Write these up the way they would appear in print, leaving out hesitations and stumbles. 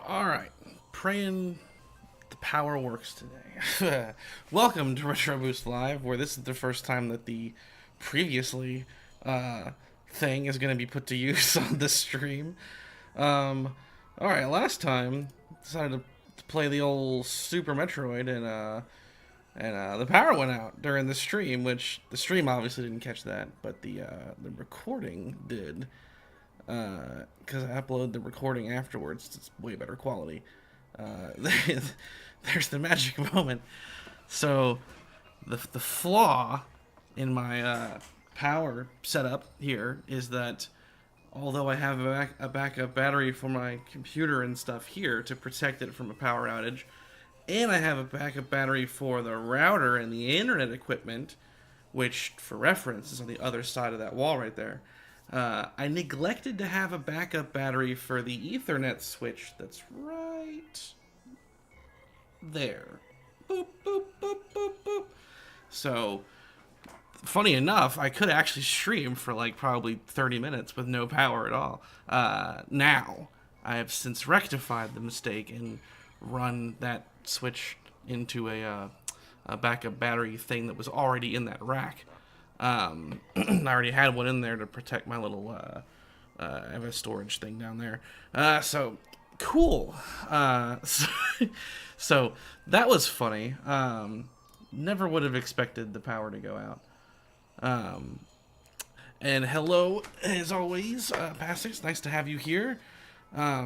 Alright, praying the power works today. Welcome to Retro Boost Live, where this is the first time that the previously thing is going to be put to use on the stream. Alright, last time, decided to play the old Super Metroid, and the power went out during the stream, which the stream obviously didn't catch that, but the recording did. Because I upload the recording afterwards, it's way better quality. There's the magic moment. So, the flaw in my power setup here is that although I have a backup battery for my computer and stuff here to protect it from a power outage, and I have a backup battery for the router and the internet equipment, which, for reference, is on the other side of that wall right there. I neglected to have a backup battery for the Ethernet switch that's right there. Boop, boop, boop, boop, boop. So, funny enough, I could actually stream for like probably 30 minutes with no power at all. Now, I have since rectified the mistake and run that switch into a backup battery thing that was already in that rack. I already had one in there to protect my little I have a storage thing down there. So cool. So that was funny. Never would have expected the power to go out. And hello, as always, Passix. Nice to have you here. What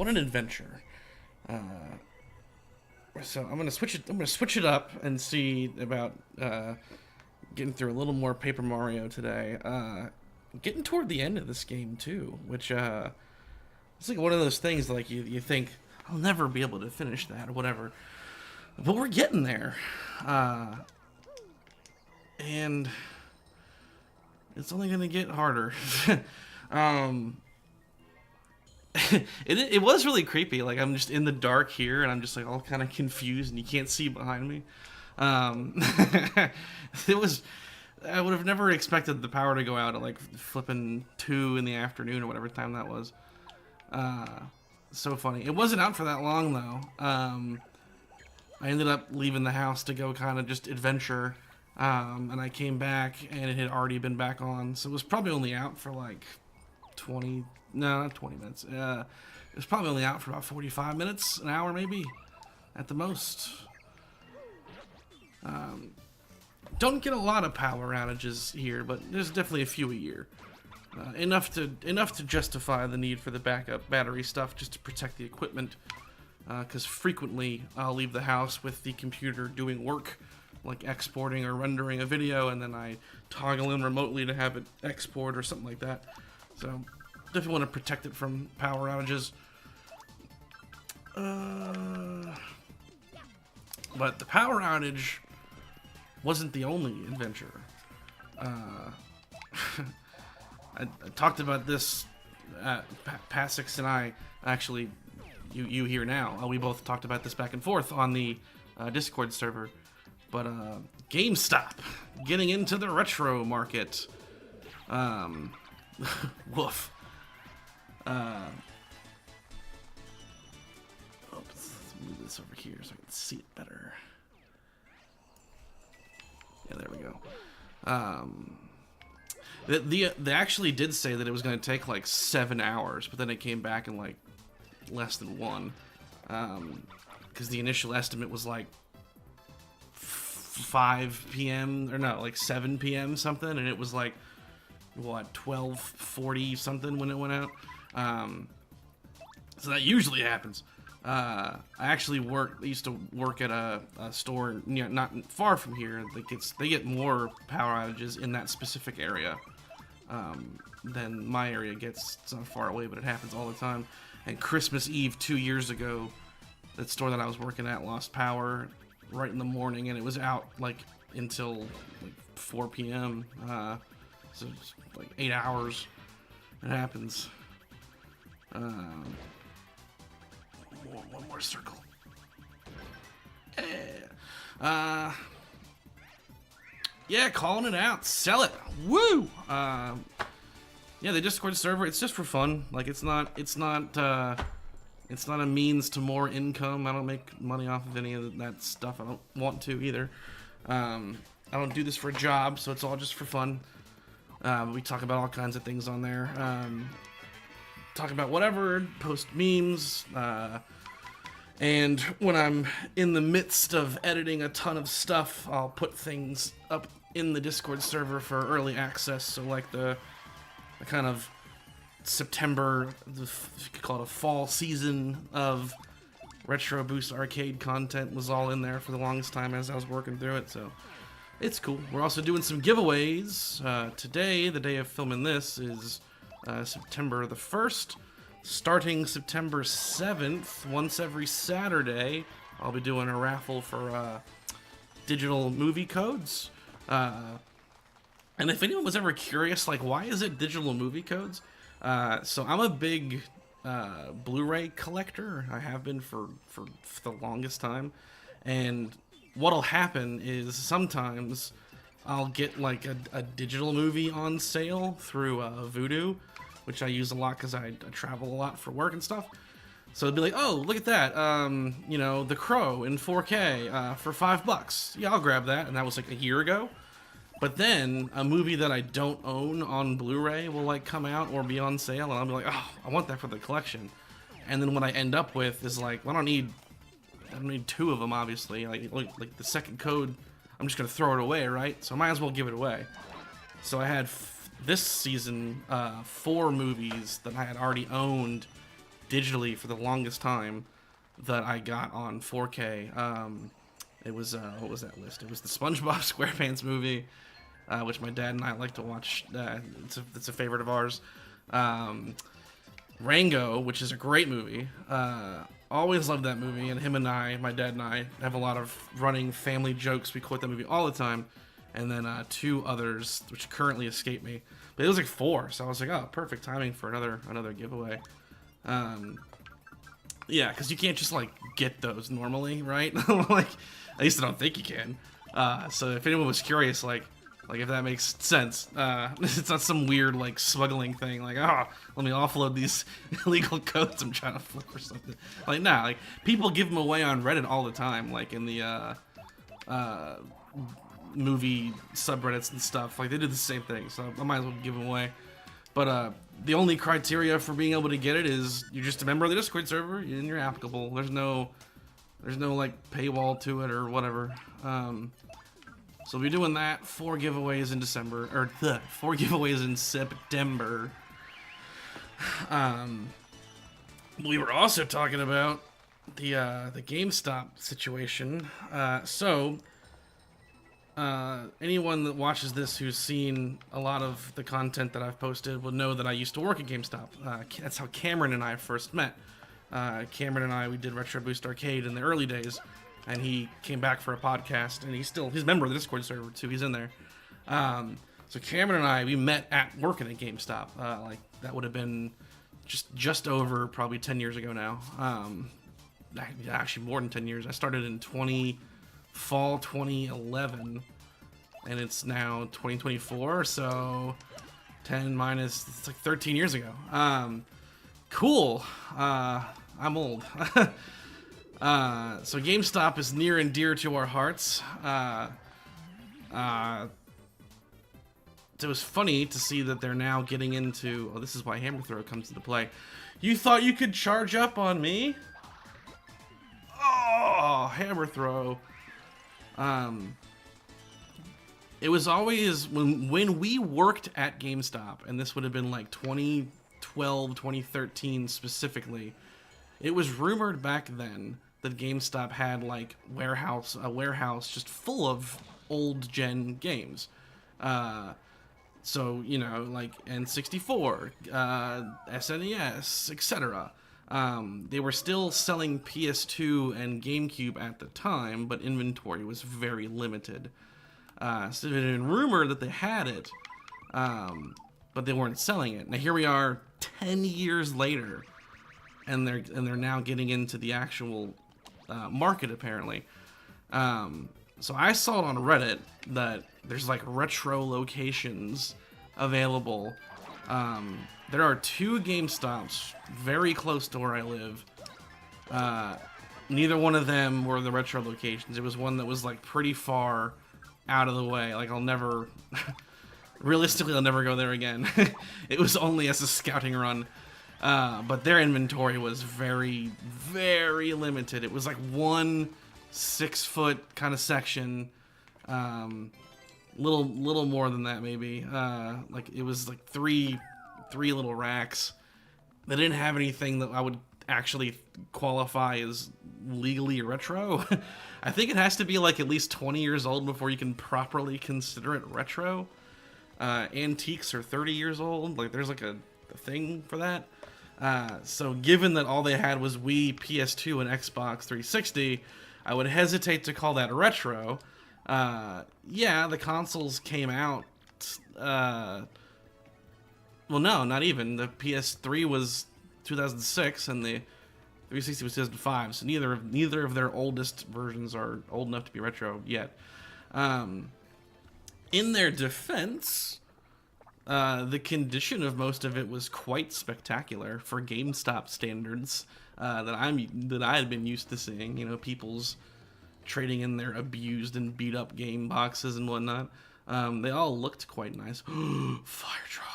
an adventure. So I'm gonna switch it up and see about getting through a little more Paper Mario today. Getting toward the end of this game too, which it's like one of those things like you think I'll never be able to finish that or whatever, but we're getting there, and it's only gonna get harder. It was really creepy. Like, I'm just in the dark here, and I'm just like all kind of confused, and you can't see behind me. It was. I would have never expected the power to go out at like flipping 2 in the afternoon or whatever time that was. So funny. It wasn't out for that long though. I ended up leaving the house to go kind of just adventure, and I came back and it had already been back on. So it was probably only out for like 20. No, not 20 minutes. It was probably only out for about 45 minutes, an hour maybe, at the most. Don't get a lot of power outages here, but there's definitely a few a year. Enough to justify the need for the backup battery stuff, just to protect the equipment. Because frequently I'll leave the house with the computer doing work, like exporting or rendering a video, and then I toggle in remotely to have it export or something like that. So definitely want to protect it from power outages. But the power outage wasn't the only adventure. I talked about this. Passix and I, actually, you here now. We both talked about this back and forth on the Discord server. But GameStop getting into the retro market. Woof. Let's move this over here so I can see it better. Yeah, there we go. They actually did say that it was going to take like 7 hours, but then it came back in like less than 1. Because the initial estimate was like 5 p.m. or no, like 7 p.m. something, and it was like what 12:40 something when it went out. So that usually happens. I actually used to work at a store not far from here they get more power outages in that specific area than my area gets. It's not far away, but it happens all the time. And Christmas Eve 2 years ago, that store that I was working at lost power right in the morning, and it was out like until like 4 p.m. So it's like 8 hours. It happens. One more circle. Yeah. Yeah, calling it out. Sell it. Woo! Yeah, the Discord server, it's just for fun. Like, it's not a means to more income. I don't make money off of any of that stuff. I don't want to either. I don't do this for a job, so it's all just for fun. We talk about all kinds of things on there. Talk about whatever, post memes, and when I'm in the midst of editing a ton of stuff, I'll put things up in the Discord server for early access. So like the kind of September, if you could call it a fall season of Retro Boost arcade content was all in there for the longest time as I was working through it, so it's cool. We're also doing some giveaways. Today, the day of filming this, is September the 1st. Starting September 7th, once every Saturday, I'll be doing a raffle for digital movie codes. And if anyone was ever curious, like, why is it digital movie codes? So I'm a big Blu-ray collector. I have been for the longest time. And what'll happen is sometimes I'll get like a digital movie on sale through Vudu, which I use a lot because I travel a lot for work and stuff. So it'd be like, oh, look at that, you know, The Crow in 4K for $5. Yeah, I'll grab that. And that was like a year ago. But then a movie that I don't own on Blu-ray will like come out or be on sale, and I'll be like, oh, I want that for the collection. And then what I end up with is like, well, I don't need two of them, obviously. Like the second code, I'm just gonna throw it away, right? So I might as well give it away. So I had this season 4 movies that I had already owned digitally for the longest time that I got on 4K. It was what was that list? It was the SpongeBob SquarePants movie, which my dad and I like to watch. It's a favorite of ours. Rango, which is a great movie. Always loved that movie, and him and I, my dad and I, have a lot of running family jokes. We quote that movie all the time. And then 2 others, which currently escape me. But it was like 4, so I was like, oh, perfect timing for another giveaway. Yeah, because you can't just like get those normally, right? Like, at least I don't think you can. So if anyone was curious, like if that makes sense, it's not some weird like smuggling thing. Like, oh, let me offload these illegal codes I'm trying to flip or something. Like, nah, like people give them away on Reddit all the time, like in the movie subreddits and stuff. Like they did the same thing, so I might as well give them away. But the only criteria for being able to get it is you're just a member of the Discord server and you're applicable. There's no like paywall to it or whatever. So we'll be doing that. 4 giveaways in December, or 4 giveaways in September. We were also talking about the GameStop situation. Anyone that watches this who's seen a lot of the content that I've posted will know that I used to work at GameStop. That's how Cameron and I first met. Cameron and I, we did Retro Boost Arcade in the early days, and he came back for a podcast, and he's a member of the Discord server too. He's in there. So Cameron and I, we met at working at GameStop. Like that would have been just over probably 10 years ago now. Actually more than 10 years. I started in fall 2011, and it's now 2024, so 10 minus, it's like 13 years ago. Cool. I'm old. So GameStop is near and dear to our hearts. It was funny to see that they're now getting into, oh, this is why Hammer Throw comes into play. You thought you could charge up on me? Oh, Hammer Throw. It was always when we worked at GameStop, and this would have been like 2012, 2013 specifically. It was rumored back then that GameStop had like a warehouse just full of old gen games. So, you know, like N64, SNES, etc. They were still selling PS2 and GameCube at the time, but inventory was very limited. So it had been rumored that they had it, but they weren't selling it. Now here we are 10 years later, and they're now getting into the actual market apparently. So I saw it on Reddit that there's like retro locations available There are 2 GameStops very close to where I live. Neither one of them were the retro locations. It was one that was like pretty far out of the way. Like I'll never, realistically, I'll never go there again. It was only as a scouting run. But their inventory was very, very limited. It was like one 6-foot kind of section. Little more than that maybe. Like it was like three little racks. They didn't have anything that I would actually qualify as legally retro. I think it has to be like at least 20 years old before you can properly consider it retro. Antiques are 30 years old. Like there's like a thing for that. So given that all they had was Wii, PS2, and Xbox 360, I would hesitate to call that retro. Yeah, the consoles came out. Well, no, not even. The PS3 was 2006, and the 360 was 2005. So neither of their oldest versions are old enough to be retro yet. In their defense, the condition of most of it was quite spectacular for GameStop standards that I had been used to seeing. You know, people's trading in their abused and beat up game boxes and whatnot. They all looked quite nice. Fire drive.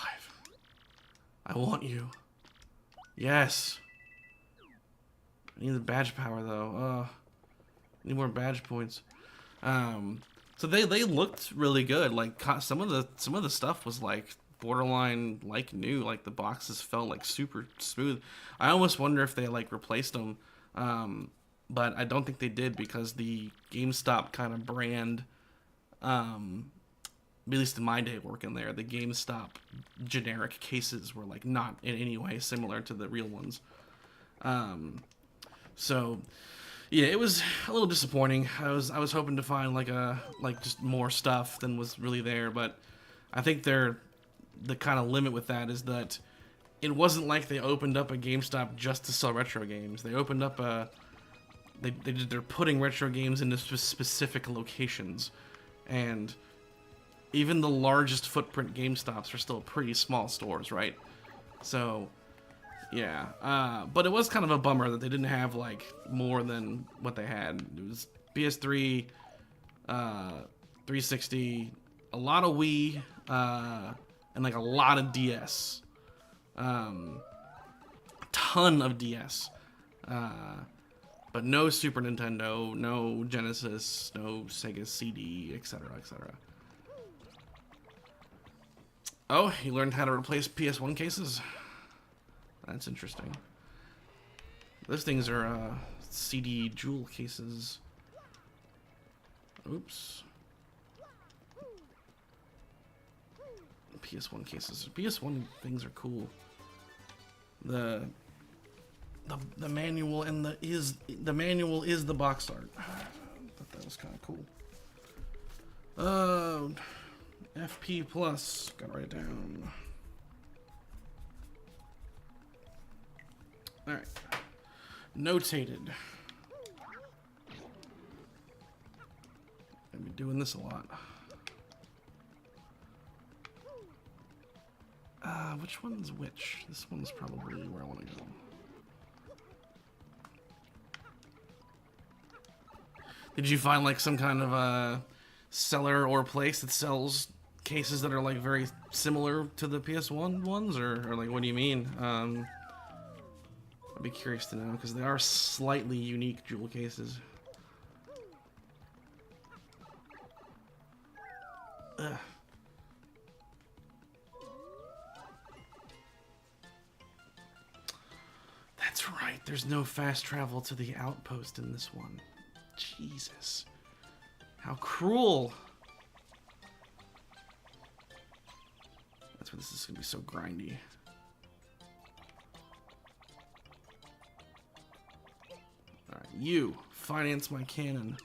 I want you. Yes. I need the badge power though. I need more badge points. So they looked really good. Like some of the stuff was like borderline like new. Like the boxes felt like super smooth. I almost wonder if they like replaced them. But I don't think they did because the GameStop kind of brand, at least in my day working there, the GameStop generic cases were like not in any way similar to the real ones. So yeah, it was a little disappointing. I was hoping to find like just more stuff than was really there, but I think the kind of limit with that is that it wasn't like they opened up a GameStop just to sell retro games. They opened up they're putting retro games into specific locations, and even the largest footprint GameStops are still pretty small stores, right? So yeah, but it was kind of a bummer that they didn't have like more than what they had. It was PS3, 360, a lot of Wii, and like a lot of DS, ton of DS, but no Super Nintendo, no Genesis, no Sega CD, etc., etc. Oh, you learned how to replace PS1 cases? That's interesting. Those things are CD jewel cases. Oops. PS1 cases. PS1 things are cool. The manual and the manual is the box art. I thought that was kind of cool. FP plus. Gotta write it down. All right. Notated. I've been doing this a lot. Which one's which? This one's probably where I want to go. Did you find like some kind of seller or place that sells cases that are like very similar to the PS1 ones, or like what do you mean? I'd be curious to know because they are slightly unique jewel cases. Ugh. That's right, there's no fast travel to the outpost in this one. Jesus. How cruel. That's why this is going to be so grindy. Alright, you. Finance my cannon.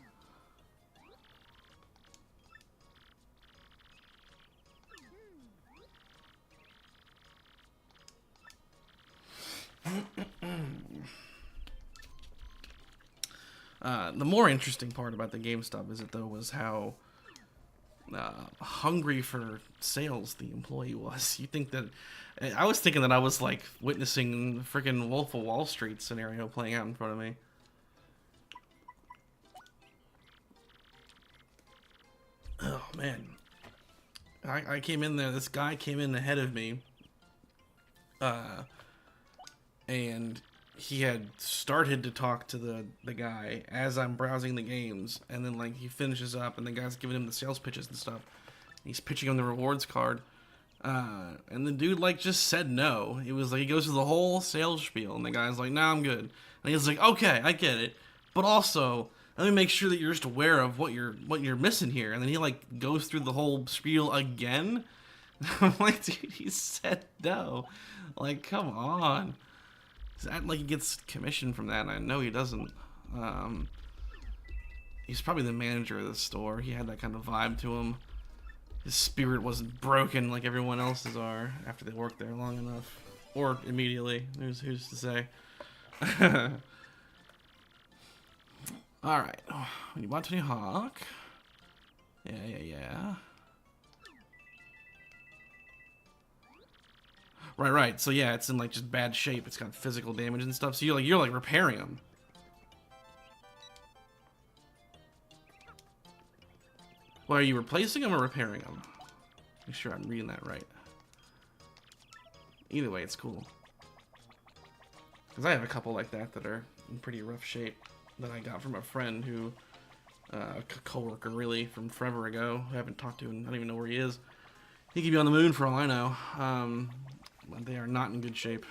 The more interesting part about the GameStop visit, though, was how hungry for sales the employee was. You think that I was thinking that I was like witnessing freaking Wolf of Wall Street scenario playing out in front of me. Oh man, I came in there. This guy came in ahead of me, and he had started to talk to the guy as I'm browsing the games, and then like he finishes up, and the guy's giving him the sales pitches and stuff. He's pitching him the rewards card, and the dude like just said no. It was like he goes through the whole sales spiel, and the guy's like, "Nah, I'm good." And he's like, "Okay, I get it, but also let me make sure that you're just aware of what you're missing here." And then he like goes through the whole spiel again. I'm like, dude, he said no. Like, come on. He's acting like he gets commission from that, and I know he doesn't. He's probably the manager of the store. He had that kind of vibe to him. His spirit wasn't broken like everyone else's are after they worked there long enough. Or immediately. Who's to say? Alright. When you want Tony Hawk. Yeah. Right. So yeah, it's in like just bad shape. It's got physical damage and stuff. So you're like repairing them. Well, are you replacing them or repairing them? Make sure I'm reading that right. Either way, it's cool. Because I have a couple like that are in pretty rough shape that I got from a friend who, a coworker really from forever ago, who I haven't talked to, and I don't even know where he is. He could be on the moon for all I know. But they are not in good shape.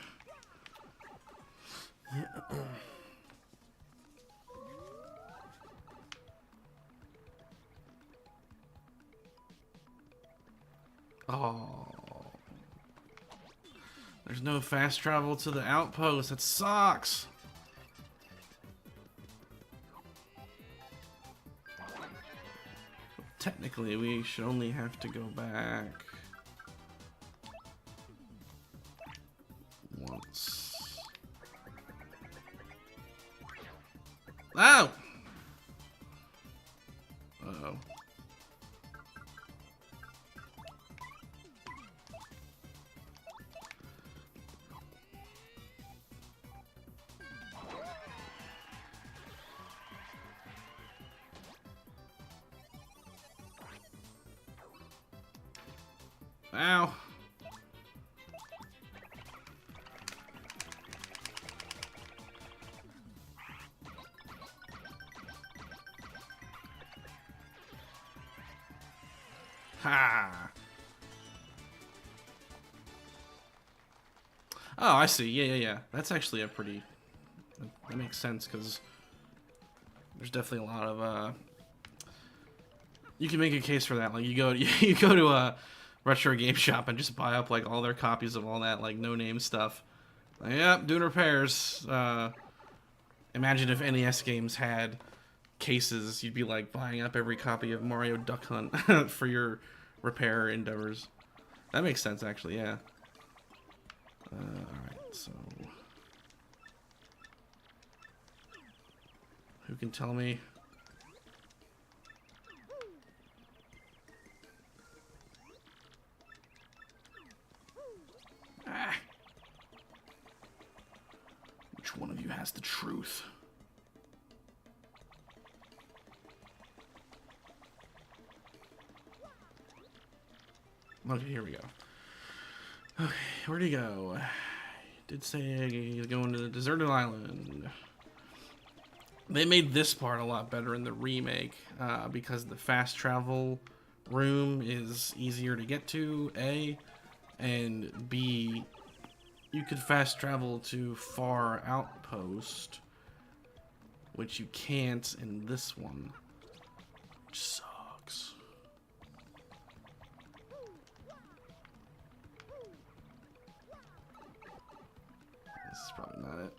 Oh. There's no fast travel to the outpost. That sucks. Technically, we should only have to go back once. Oh! Uh-oh. Ow. Ha. Oh, I see. Yeah. That's actually a pretty... That makes sense, because there's definitely a lot of, you can make a case for that. Like, you go to a retro game shop and just buy up, like, all their copies of all that, like, no-name stuff. Like, yep, doing repairs. Imagine if NES games had cases, you'd be, like, buying up every copy of Mario Duck Hunt for your repair endeavors. That makes sense, actually, yeah. Alright, so... Who can tell me? Ah. Which one of you has the truth? Okay, here we go. Okay, where'd he go? He did say he's going to the deserted island. They made this part a lot better in the remake because the fast travel room is easier to get to, A, and B, you could fast travel to Far Outpost, which you can't in this one, which sucks. This is probably not it.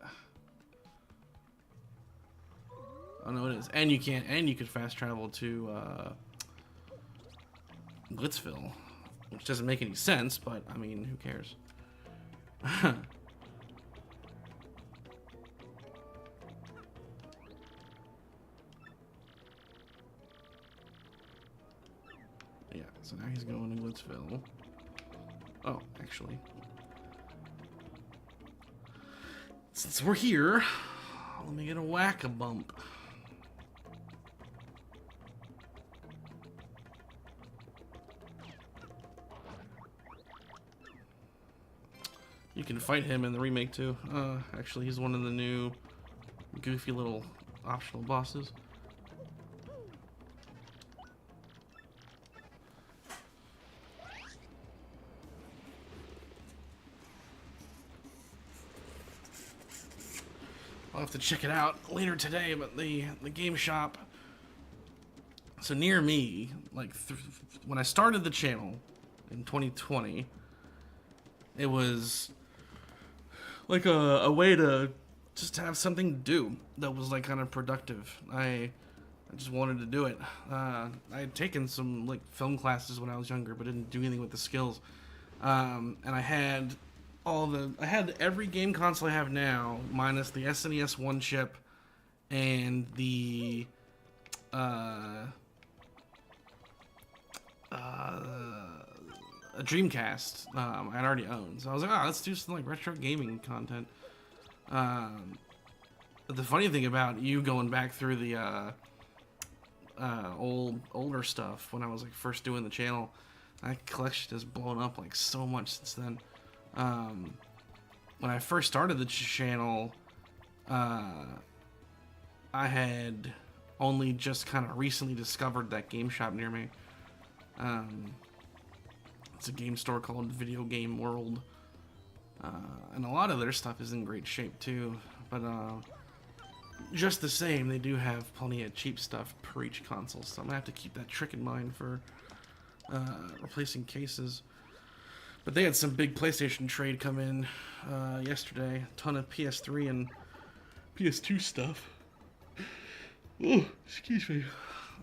Oh no, it is. And you can't, and you could fast travel to Glitzville, which doesn't make any sense, but I mean, who cares? So now he's going to Glitzville. Oh, actually. Since we're here, let me get a whack-a-bump. You can fight him in the remake too. Actually, he's one of the new goofy little optional bosses. I'll have to check it out later today, but the game shop. So near me, like when I started the channel in 2020, it was like a way to just have something to do that was like kind of productive. I just wanted to do it. I had taken some like film classes when I was younger, but didn't do anything with the skills. And I had every game console I have now, minus the SNES One chip and the a Dreamcast I'd already owned. So I was like, let's do some like retro gaming content. But the funny thing about you going back through the older stuff when I was like first doing the channel, that collection has blown up like so much since then. When I first started the channel, I had only just kind of recently discovered that game shop near me. It's a game store called Video Game World, and a lot of their stuff is in great shape too, but just the same, they do have plenty of cheap stuff per each console, so I'm gonna have to keep that trick in mind for replacing cases. But they had some big PlayStation trade come in yesterday, a ton of PS3 and PS2 stuff. Oh, excuse me.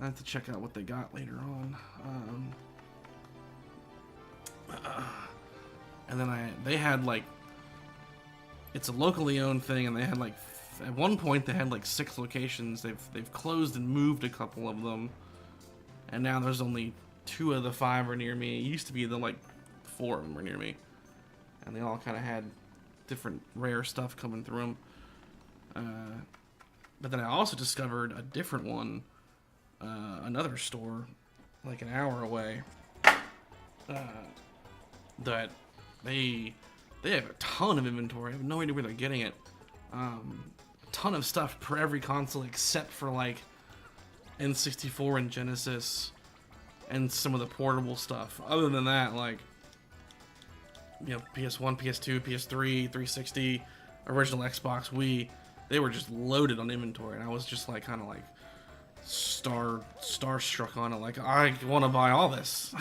I have to check out what they got later on. And then they had like, it's a locally owned thing, and they had like, at one point they had like 6 locations. They've closed and moved a couple of them, and now there's only 2 of the 5 are near me. It used to be the like 4 of them were near me, and they all kind of had different rare stuff coming through them. But then I also discovered a different one, another store, like an hour away, that they have a ton of inventory. I have no idea where they're getting it. A ton of stuff per every console except for like N64 and Genesis and some of the portable stuff. Other than that, like, you know, PS1, PS2, PS3, 360, original Xbox, Wii, they were just loaded on inventory, and I was just like kind of like starstruck on it, like I want to buy all this.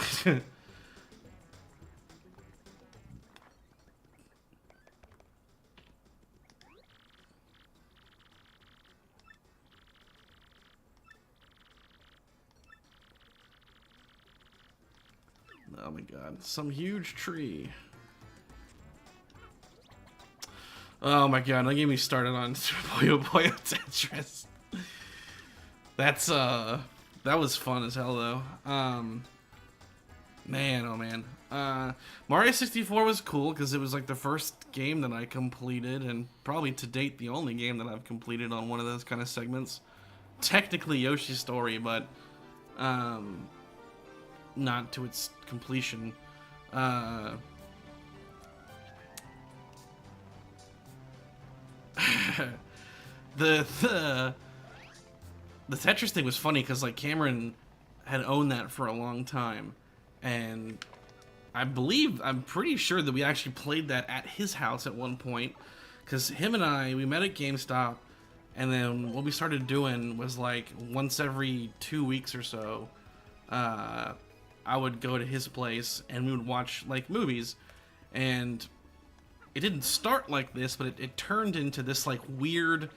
Oh my god, some huge tree. Oh my god, don't get me started on Puyo Puyo Tetris. That's that was fun as hell though. Man, oh man. Mario 64 was cool because it was like the first game that I completed, and probably to date the only game that I've completed on one of those kind of segments. Technically Yoshi's Story, but not to its completion. The Tetris thing was funny because like Cameron had owned that for a long time, and I'm pretty sure that we actually played that at his house at one point, because him and we met at GameStop, and then what we started doing was like once every 2 weeks or so, I would go to his place and we would watch like movies, and it didn't start like this, but it turned into this like weird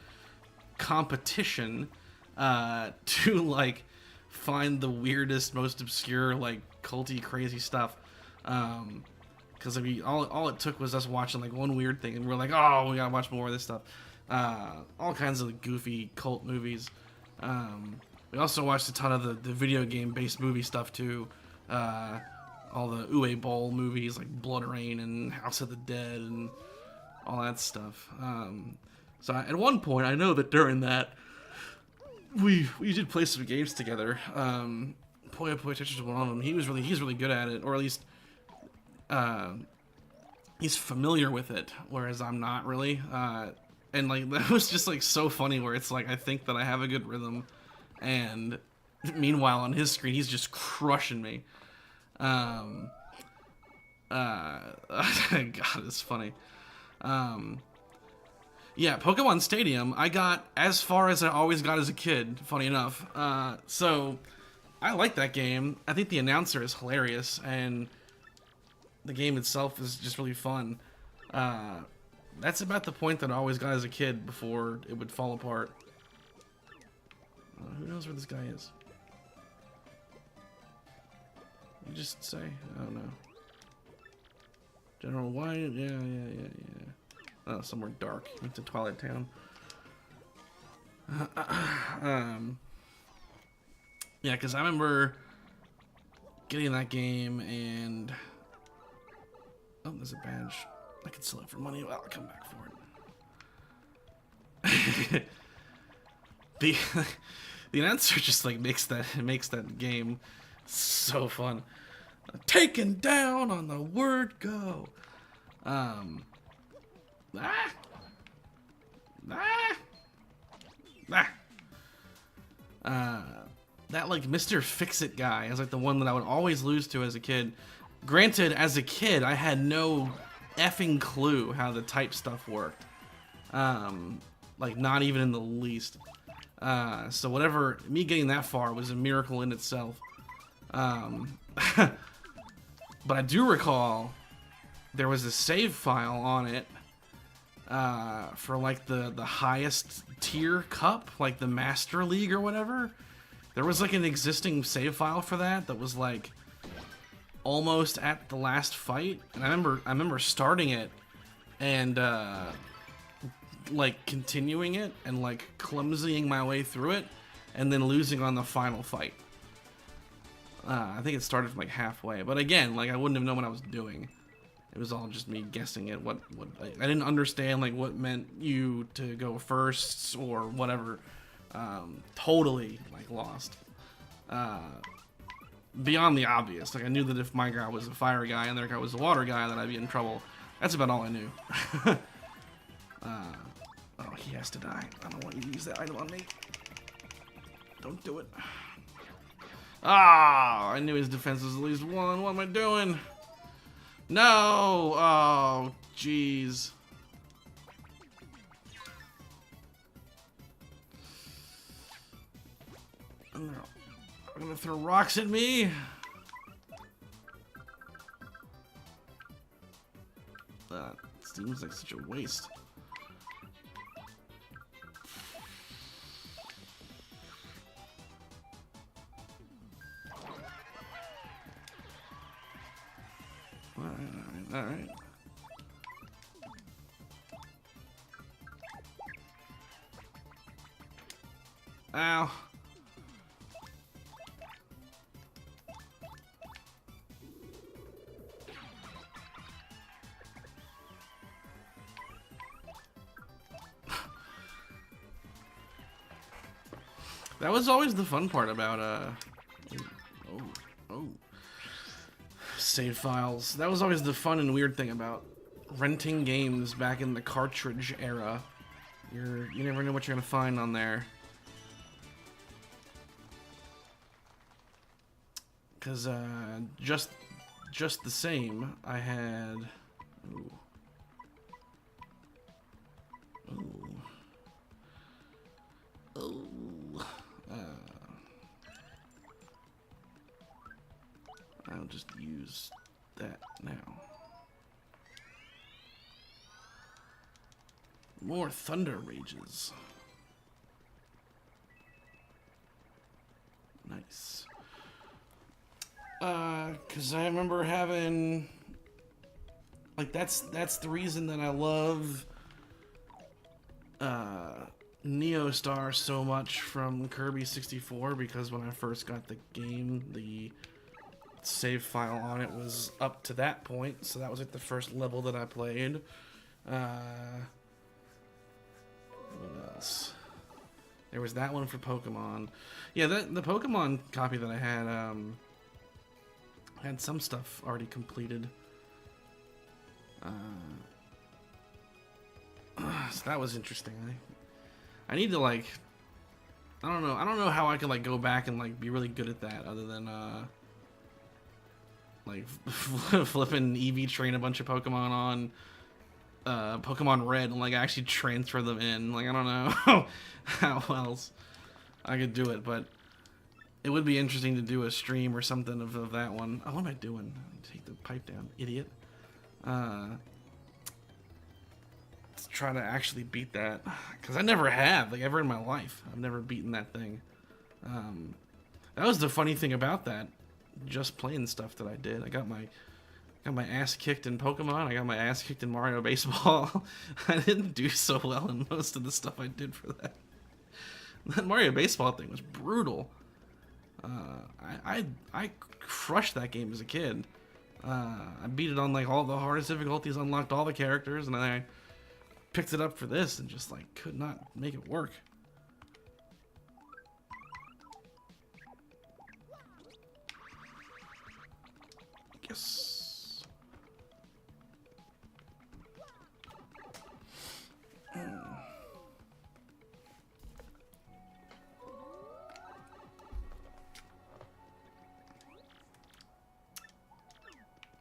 competition to like find the weirdest, most obscure, like culty, crazy stuff. Because all it took was us watching like one weird thing, and we're like, oh, we gotta watch more of this stuff. All kinds of goofy cult movies. We also watched a ton of the video game based movie stuff too. all the Uwe Boll movies like Blood Rain and House of the Dead and all that stuff. So at one point, I know that during that, we did play some games together. Puyo Puyo Tetris was one of them. He's really good at it, or at least he's familiar with it, whereas I'm not really. And like that was just like so funny, where it's like I think that I have a good rhythm, and meanwhile on his screen he's just crushing me. God, it's funny. Yeah, Pokemon Stadium, I got as far as I always got as a kid, funny enough. So, I like that game. I think the announcer is hilarious, and the game itself is just really fun. That's about the point that I always got as a kid before it would fall apart. Who knows where this guy is? You just say, I don't know. General White, yeah. Oh, somewhere dark. Went to Twilight Town. Yeah, because I remember getting that game and... Oh, there's a badge. I could sell it for money. Well, I'll come back for it. The announcer just like makes that game so fun. Taken down on the word go. That like Mr. Fix-It guy is like the one that I would always lose to as a kid. Granted, as a kid, I had no effing clue how the type stuff worked. Like not even in the least. So whatever, me getting that far was a miracle in itself. But I do recall there was a save file on it for like the highest tier cup, like the Master League or whatever. There was like an existing save file for that was like almost at the last fight, and I remember starting it and like continuing it and like clumsying my way through it and then losing on the final fight. I think it started from like halfway, but again, like I wouldn't have known what I was doing. It was all just me guessing at what I didn't understand like what meant you to go first or whatever. Totally like lost. Beyond the obvious, like I knew that if my guy was a fire guy and their guy was a water guy, that I'd be in trouble. That's about all I knew. Oh, he has to die. I don't want you to use that item on me. Don't do it. Ah, I knew his defense was at least one. What am I doing? No! Oh, jeez. I'm gonna throw rocks at me. That seems like such a waste. Alright. Ow. That was always the fun part about save files. That was always the fun and weird thing about renting games back in the cartridge era. You never know what you're gonna find on there. Cause just the same, I had I'll just use that now. More Thunder Rages. Nice. Cause I remember having like that's the reason that I love Neo Star so much from Kirby 64, because when I first got the game, the save file on it was up to that point, so that was like the first level that I played. What else? There was that one for Pokemon. Yeah, the Pokemon copy that I had some stuff already completed. So that was interesting. I need to like, I don't know how I could like go back and like be really good at that other than like flipping EV train a bunch of Pokemon on Pokemon Red and like actually transfer them in. Like I don't know how else I could do it, but it would be interesting to do a stream or something of that one. Oh, what am I doing? Take the pipe down, idiot. Let's try to actually beat that, because I never have, like, ever in my life. I've never beaten that thing. That was the funny thing about that, just playing stuff that I did. I got my ass kicked in Pokemon. I got my ass kicked in Mario Baseball. I didn't do so well in most of the stuff I did for that. That Mario Baseball thing was brutal. I crushed that game as a kid. I beat it on like all the hardest difficulties, unlocked all the characters, and then I picked it up for this and just like could not make it work. Yes.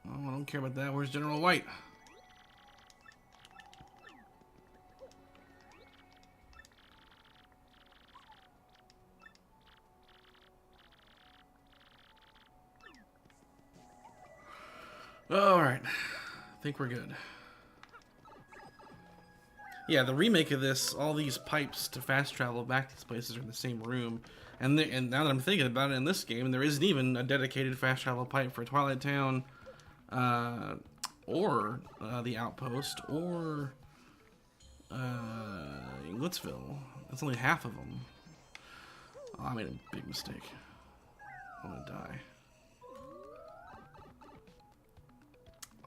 Oh, I don't care about that. Where's General White? Alright. I think we're good. Yeah, the remake of this, all these pipes to fast travel back to these places are in the same room. And now that I'm thinking about it, in this game, there isn't even a dedicated fast travel pipe for Twilight Town, or the Outpost, or Inglesville. That's only half of them. Oh, I made a big mistake. I'm gonna die.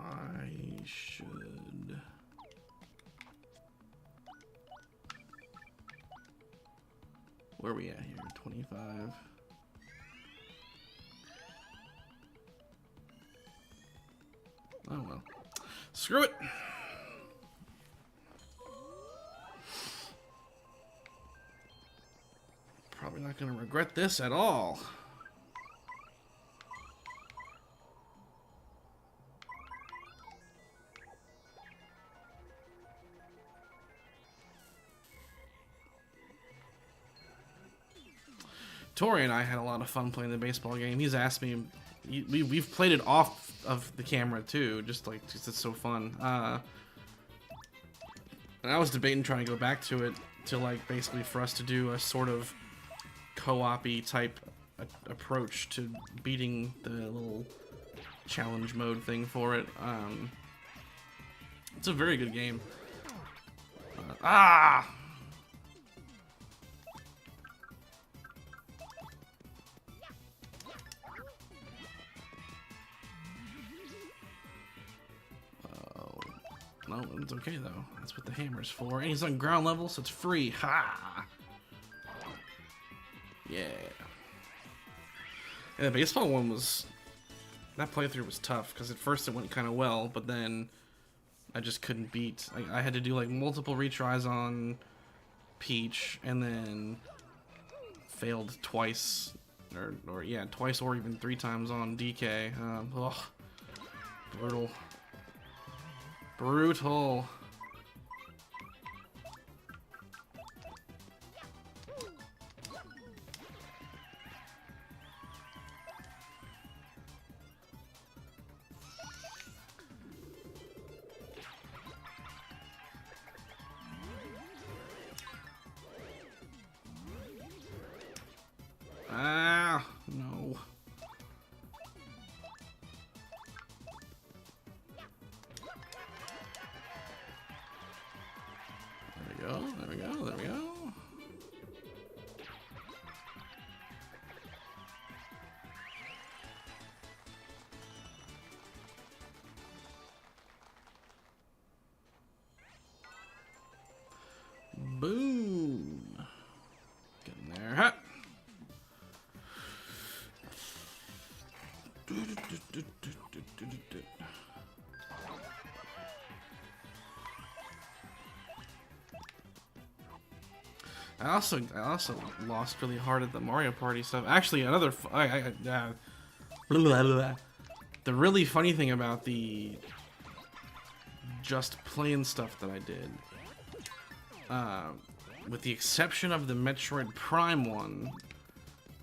I should... Where are we at here? 25. Oh well. Screw it! Probably not gonna regret this at all. Tori and I had a lot of fun playing the baseball game. He's asked me, we've played it off of the camera too, just it's so fun. And I was debating trying to go back to it to like basically for us to do a sort of co-op-y type approach to beating the little challenge mode thing for it. It's a very good game. No, it's okay though. That's what the hammer's for. And he's on ground level, so it's free. Ha! Yeah. Yeah, the baseball one was... That playthrough was tough, because at first it went kind of well, but then I just couldn't beat... I had to do like multiple retries on Peach, and then failed twice, or yeah, twice or even 3 times on DK. Ugh. Brutal. Brutal. Ah, no. There we go, there we go. I also lost really hard at the Mario Party stuff. Actually, another blah, blah, blah. The really funny thing about the just playing stuff that I did, with the exception of the Metroid Prime one,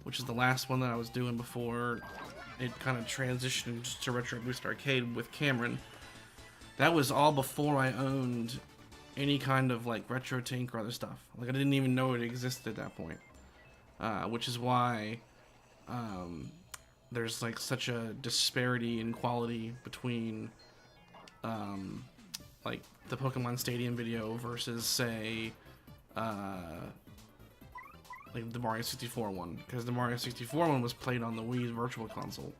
which is the last one that I was doing before it kind of transitioned to Retro Boost Arcade with Cameron. That was all before I owned any kind of like RetroTINK or other stuff. Like I didn't even know it existed at that point, which is why there's like such a disparity in quality between like the Pokemon Stadium video versus say like the Mario 64 one, because the Mario 64 one was played on the Wii's Virtual Console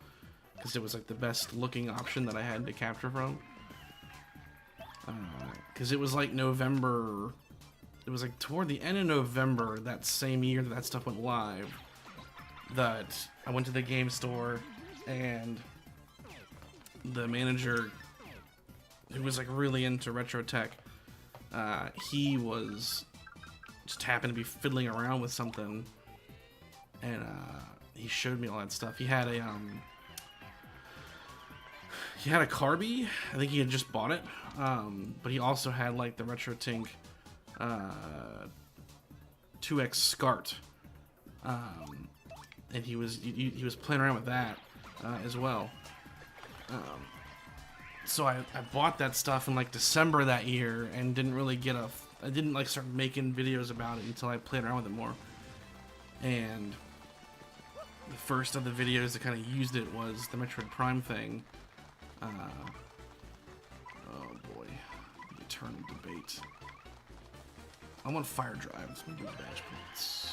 because it was like the best looking option that I had to capture from. Because it was like November, it was like toward the end of November that same year that stuff went live, that I went to the game store and the manager, who was like really into retro tech, he was just happened to be fiddling around with something, and he showed me all that stuff. He had a CARBY. I think he had just bought it, but he also had like the RetroTINK 2X SCART, and he was playing around with that as well. So I bought that stuff in like December that year and didn't really I didn't like start making videos about it until I played around with it more. And the first of the videos that kind of used it was the Metroid Prime thing. Oh boy, the eternal debate. I want fire drives. Let me do badge points.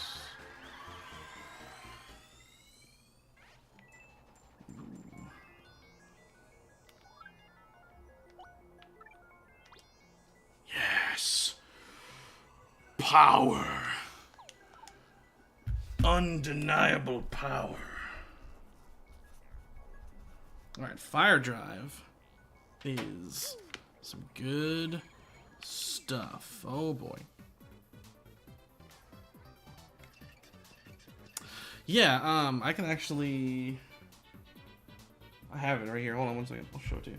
Yes, power, undeniable power. Alright, fire drive is some good stuff. Oh boy. Yeah, I can actually... I have it right here. Hold on one second. I'll show it to you.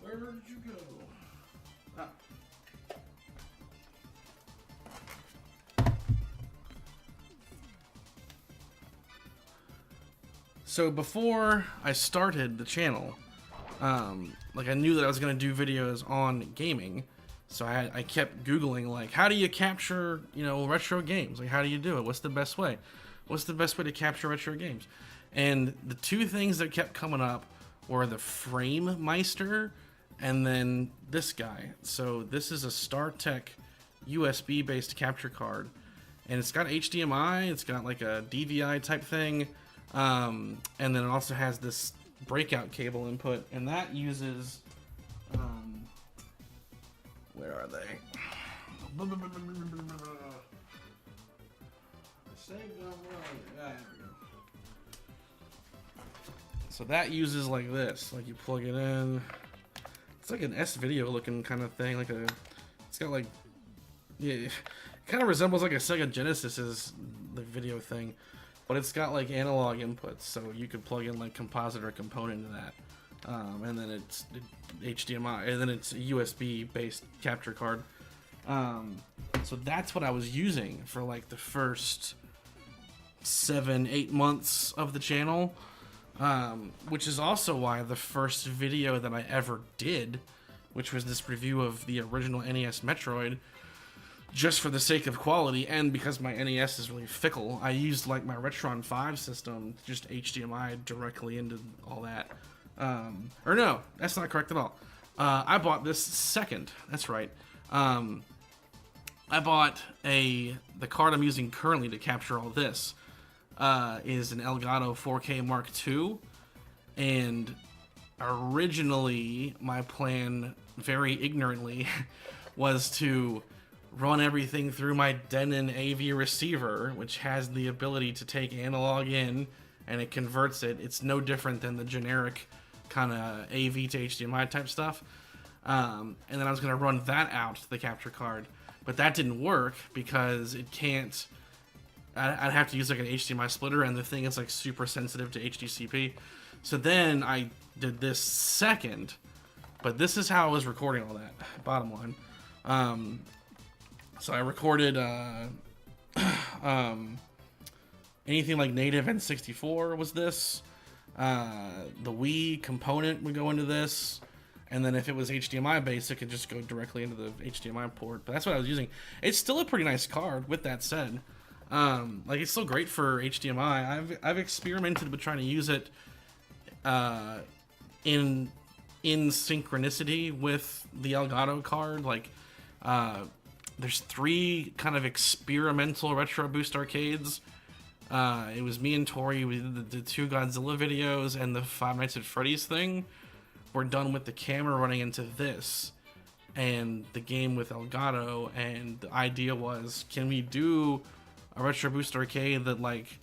Where did you go? Ah. So before I started the channel, like I knew that I was gonna do videos on gaming, so I kept Googling like, how do you capture, retro games? Like, how do you do it? What's the best way? What's the best way to capture retro games? And the two things that kept coming up were the Frame Meister and then this guy. So this is a StarTech USB based capture card, and it's got HDMI, it's got like a DVI type thing, and then it also has this breakout cable input, and that uses where are they? So that uses like this, like you plug it in. It's like an S-Video looking kind of thing, it's got like, yeah, it kind of resembles like a Sega Genesis is the video thing, but it's got like analog inputs, so you could plug in like compositor component into that, and then it's HDMI, and then it's a USB based capture card. So that's what I was using for like the first 7-8 months of the channel, which is also why the first video that I ever did, which was this review of the original NES Metroid, just for the sake of quality and because my NES is really fickle, I used like my Retron 5 system, just HDMI directly into all that. Or no, that's not correct at all. I bought this second. That's right. I bought the card I'm using currently to capture all this is an Elgato 4K Mark II, and originally my plan, very ignorantly, was to run everything through my Denon AV receiver, which has the ability to take analog in and it converts it. It's no different than the generic kind of AV to HDMI type stuff. And then I was going to run that out to the capture card. But that didn't work because it can't... I'd have to use like an HDMI splitter, and the thing is like super sensitive to HDCP. So then I did this second, but this is how I was recording all that, bottom line. So I recorded anything like native N64 was this. The Wii component would go into this. And then if it was HDMI based, it could just go directly into the HDMI port. But that's what I was using. It's still a pretty nice card, with that said. Like, it's still great for HDMI. I've experimented with trying to use it in synchronicity with the Elgato card. Like, there's 3 kind of experimental Retro Boost arcades. It was me and Tori. We did the 2 Godzilla videos, and the Five Nights at Freddy's thing. We're done with the camera running into this and the game with Elgato, and the idea was, can we do a Retro Boost arcade that like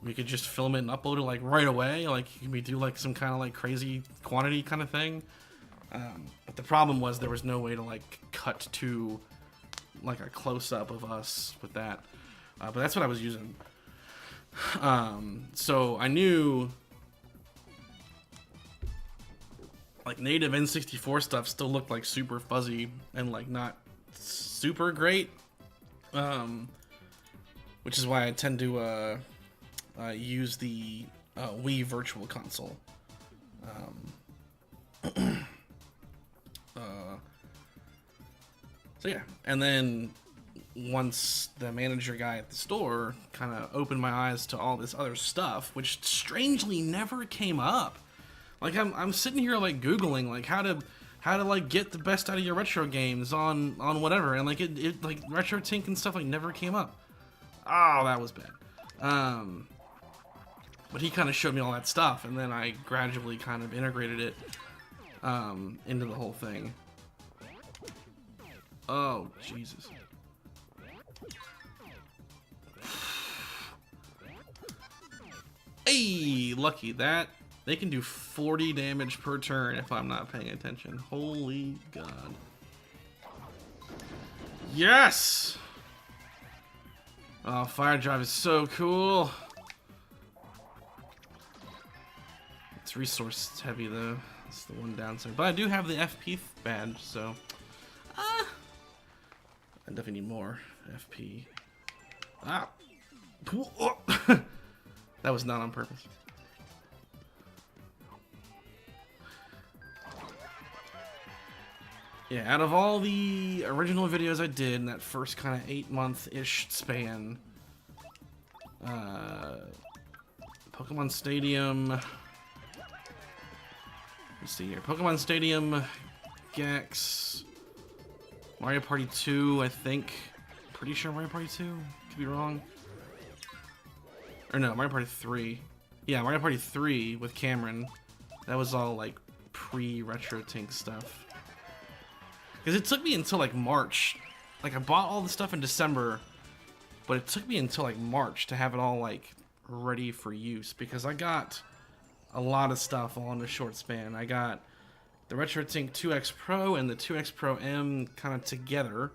we could just film it and upload it like right away? Like, can we do like some kind of like crazy quantity kind of thing? But the problem was there was no way to like cut to like a close-up of us with that. But that's what I was using. So I knew like native N64 stuff still looked like super fuzzy and like not super great, which is why I tend to use the Wii Virtual Console. So yeah, and then once the manager guy at the store kind of opened my eyes to all this other stuff, which strangely never came up. Like, I'm sitting here like Googling like how to like get the best out of your retro games on whatever, and like it like RetroTINK and stuff like never came up. Oh, that was bad. But he kind of showed me all that stuff, and then I gradually kind of integrated it into the whole thing. Oh, Jesus. Hey, lucky that. They can do 40 damage per turn if I'm not paying attention. Holy God. Yes! Oh, fire drive is so cool. It's resource heavy though. That's the one downside. But I do have the FP badge, so I definitely need more FP. Ah. That was not on purpose. Yeah, out of all the original videos I did in that first kind of 8-month-ish span, Pokemon Stadium, let's see here, Pokemon Stadium, Gex, Mario Party 2, I think, pretty sure Mario Party 2, could be wrong, or no, Mario Party 3, yeah, Mario Party 3 with Cameron, that was all like pre-RetroTINK stuff. Because it took me until like March. Like, I bought all the stuff in December, but it took me until like March to have it all like ready for use, because I got a lot of stuff all in a short span. I got the RetroTINK 2X Pro and the 2X Pro M kind of together,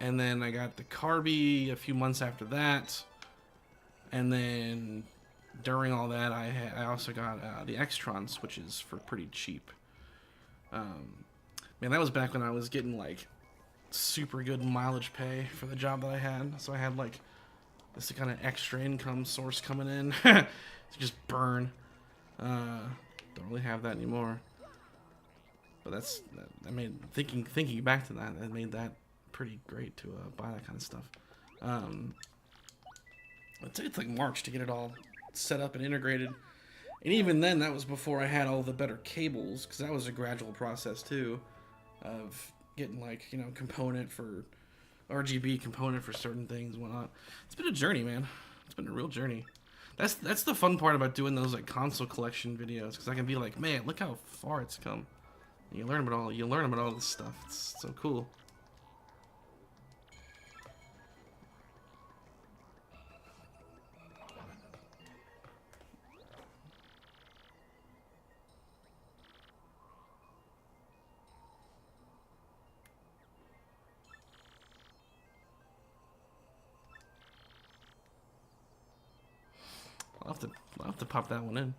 and then I got the CARBY a few months after that, and then during all that I also got the Extron switches for pretty cheap. Man, that was back when I was getting like super good mileage pay for the job that I had. So I had like this kind of extra income source coming in to just burn. Don't really have that anymore. But I made thinking back to that, that made that pretty great to buy that kind of stuff. It's like March to get it all set up and integrated. And even then, that was before I had all the better cables, because that was a gradual process too, of getting like, you know, component for RGB component for certain things and whatnot. It's been a journey, man. It's been a real journey. That's the fun part about doing those like console collection videos, because I can be like, man, look how far it's come. And you learn about all this stuff. It's so cool. to pop that one in.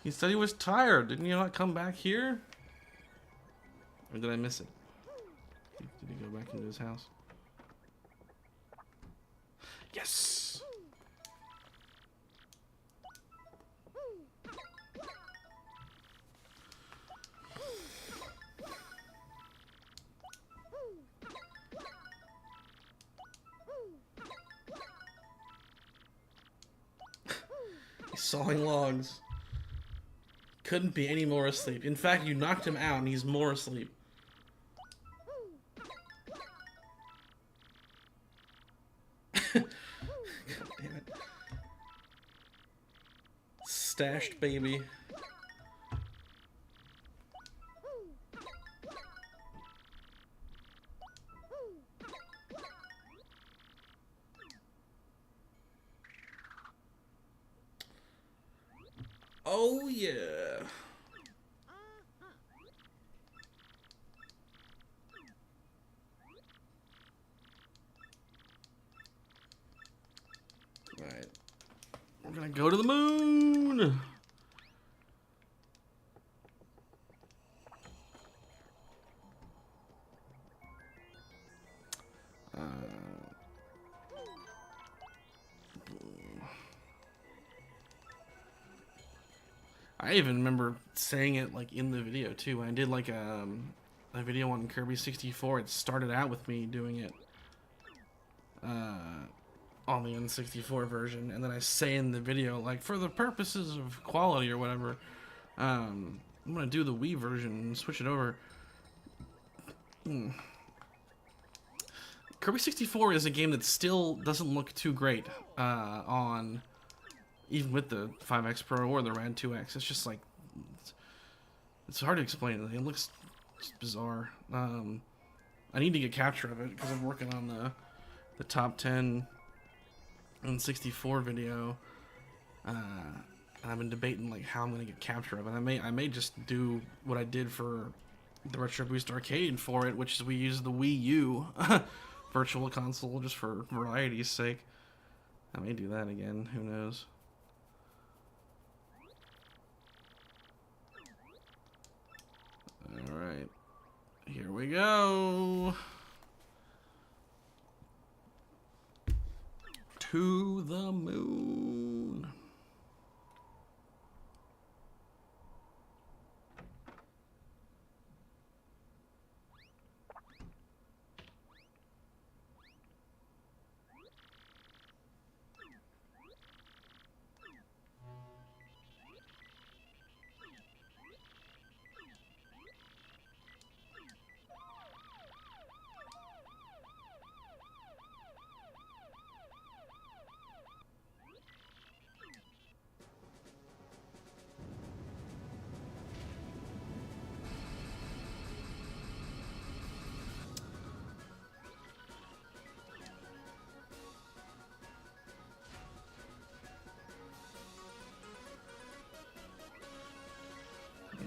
He said he was tired. Didn't you not come back here? Or did I miss it? Did he go back into his house? Yes! He's sawing logs. Couldn't be any more asleep. In fact, you knocked him out and he's more asleep. God damn it. Stashed baby. Oh yeah. Right. We're gonna go to the moon. I even remember saying it like in the video too. When I did like a video on Kirby 64, it started out with me doing it on the N64 version, and then I say in the video, like, for the purposes of quality or whatever, I'm gonna do the Wii version and switch it over. Kirby 64 is a game that still doesn't look too great on, even with the 5X Pro or the Rad 2X. It's just like, it's hard to explain. It looks just bizarre. I need to get capture of it because I'm working on the top 10 on 64 video. I've been debating like how I'm gonna get capture of it. I may just do what I did for the Retro Boost Arcade for it, which is we use the Wii U virtual console just for variety's sake. I may do that again. Who knows? All right, here we go. To the moon.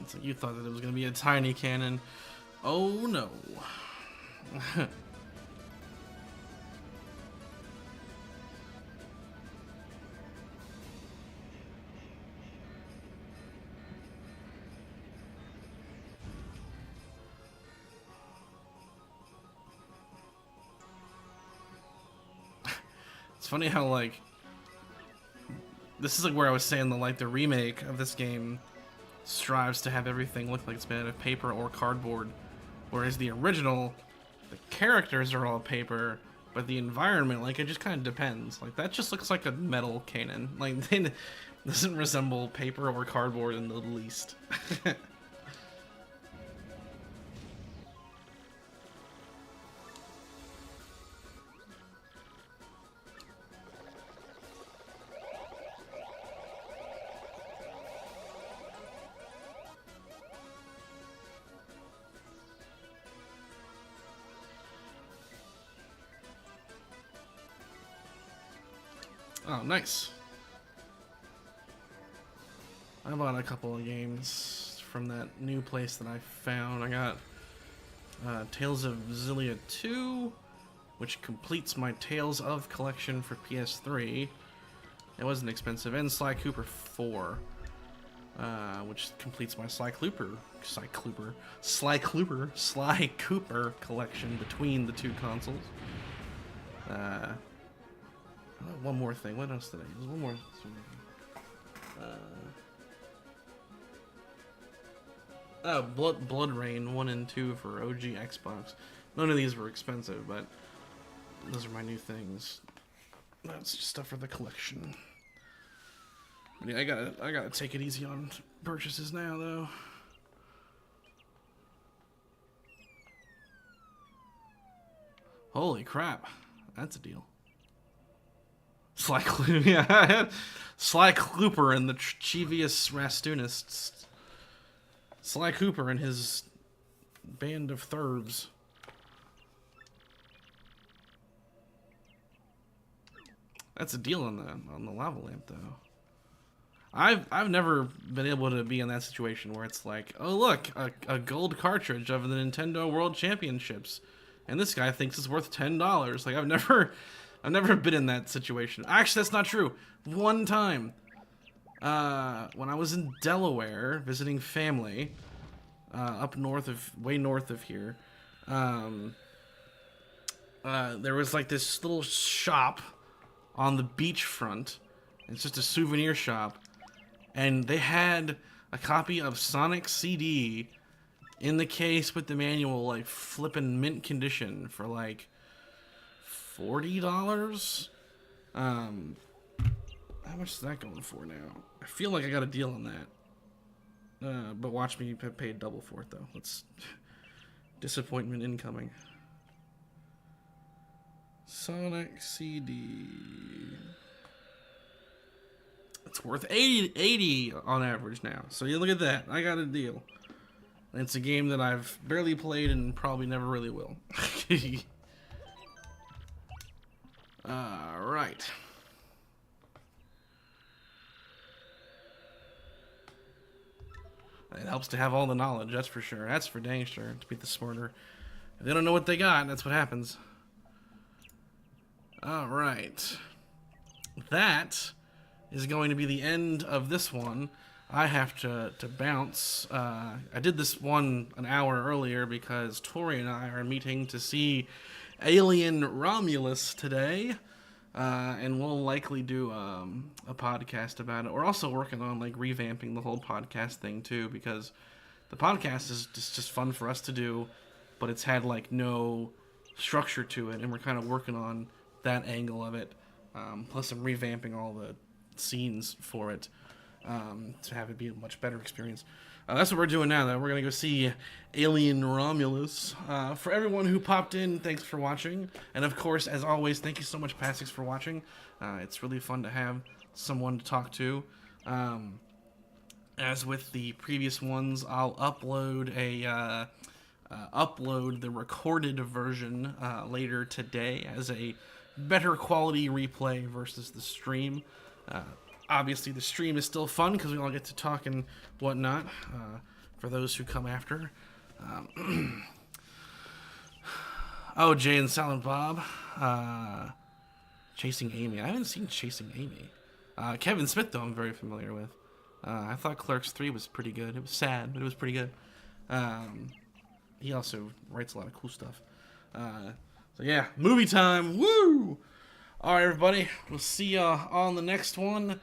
So you thought that it was going to be a tiny cannon. Oh no. It's funny how, like, this is like where I was saying the remake of this game strives to have everything look like it's made out of paper or cardboard, whereas the original, the characters are all paper, but the environment, like, it just kind of depends. Like, that just looks like a metal cannon. Like, it doesn't resemble paper or cardboard in the least. Oh, nice. I bought a couple of games from that new place that I found. I got Tales of Xillia 2, which completes my Tales of collection for PS3. It wasn't expensive. And Sly Cooper 4, which completes my Sly Cooper collection between the two consoles. One more thing. What else did I use? One more. Blood Rain 1 and 2 for OG Xbox. None of these were expensive, but those are my new things. That's just stuff for the collection. Yeah, I gotta take it easy on purchases now, though. Holy crap, that's a deal. Sly Cooper, yeah. Sly Cooper and the Chivious Rastunists. Sly Cooper and his band of Thurbs. That's a deal on the lava lamp, though. I've never been able to be in that situation where it's like, oh look, a gold cartridge of the Nintendo World Championships, and this guy thinks it's worth $10. Like I've never been in that situation. Actually, that's not true. One time, when I was in Delaware visiting family, up way north of here, there was like this little shop on the beachfront. It's just a souvenir shop, and they had a copy of Sonic CD in the case with the manual, like flippin' mint condition for like $40. How much is that going for now? I feel like I got a deal on that. But watch me pay double for it, though. Let's... Disappointment incoming. Sonic CD. It's worth 80 on average now. So you look at that. I got a deal. And it's a game that I've barely played and probably never really will. Alright. It helps to have all the knowledge, that's for sure. That's for dang sure, to be the smarter. If they don't know what they got, that's what happens. Alright. That is going to be the end of this one. I have to bounce. I did this one an hour earlier because Tori and I are meeting to see Alien Romulus today. And we'll likely do a podcast about it. We're also working on like revamping the whole podcast thing too, because the podcast is just fun for us to do, but it's had like no structure to it, and we're kind of working on that angle of it. Plus, I'm revamping all the scenes for it to have it be a much better experience. That's what we're doing now, though. We're going to go see Alien Romulus. For everyone who popped in, thanks for watching. And, of course, as always, thank you so much, Passix, for watching. It's really fun to have someone to talk to. As with the previous ones, I'll upload the recorded version later today as a better quality replay versus the stream. Obviously, the stream is still fun because we all get to talk and whatnot for those who come after. Oh, Jay and Silent Bob. Chasing Amy. I haven't seen Chasing Amy. Kevin Smith, though, I'm very familiar with. I thought Clerks 3 was pretty good. It was sad, but it was pretty good. He also writes a lot of cool stuff. So, yeah, movie time. Woo! All right, everybody. We'll see you on the next one.